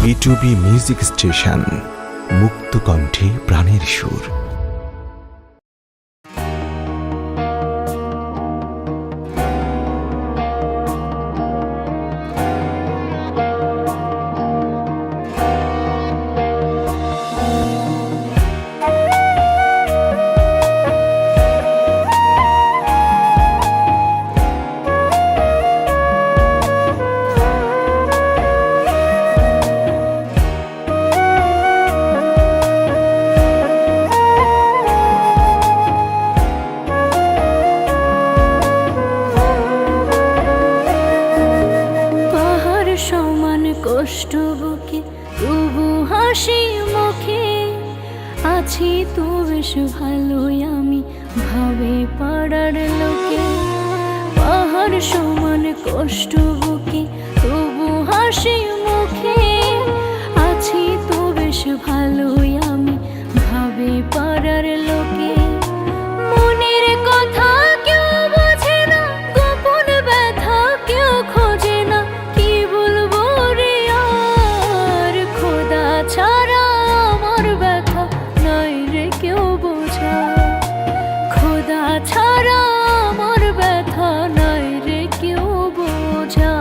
B2B music station, মুক্ত কণ্ঠে প্রাণের সুর। কষ্ট বুকে তবু হাসি মুখে আছি তো বেশ ভালোই আমি ভাবে পাড়ার লোকে। পাহাড় সমান কষ্ট বুকে তবু হাসি মুখে আছি তো বেশ ভালোই আমি ভাবে পাড়ার লোকে। মনের কথা কেউ বোঝে না, গোপন ব্যথা কেউ খোঁজে না, কি বলবো রে আর খোদা ছাড়া আমার ব্যথা নাই রে কেউ বোঝা। খোদা ছাড়া আমার ব্যথা নাই রে কেউ বোঝা।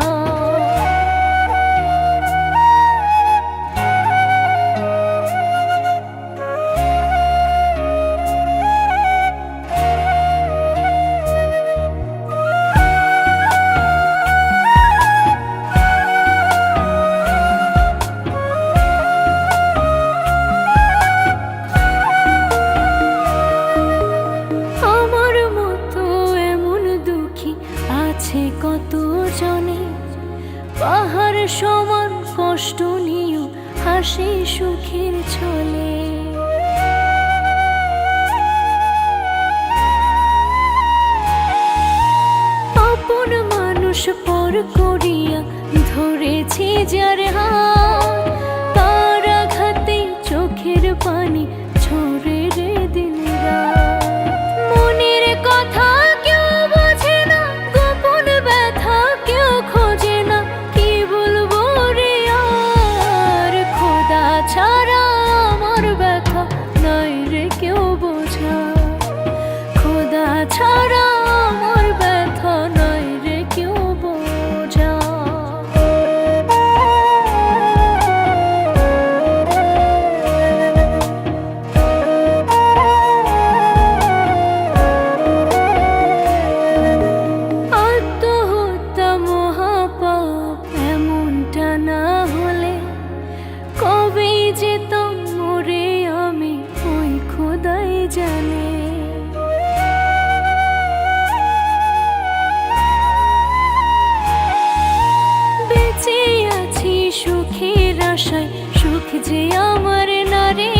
কত জনে পাহাড় সমান কষ্ট নিয়েও হাসি সুখের ছলে। আপন মানুষ পর করিয়া ধরেছি যার হাত, তার আঘাতে চোখের পানি ঝরে রে দিন রাত। মনের কথা কেউ বোঝে না, গোপন ব্যথা কেউ খোঁজে না, কি বলবো রে আর খোদা ছাড়া আমার ব্যথা নাই রে কেউ বোঝা। খোদা ছাড়া আমার ব্যথা নাই রে কেউ বোঝা। আত্মহত্যা মহাপাপ এমনটা না হলে কবে যেতাম মরে আমি ওই খোদাই জানে। বেঁচে আছি সুখের আশায়, সুখ যে আমার নারে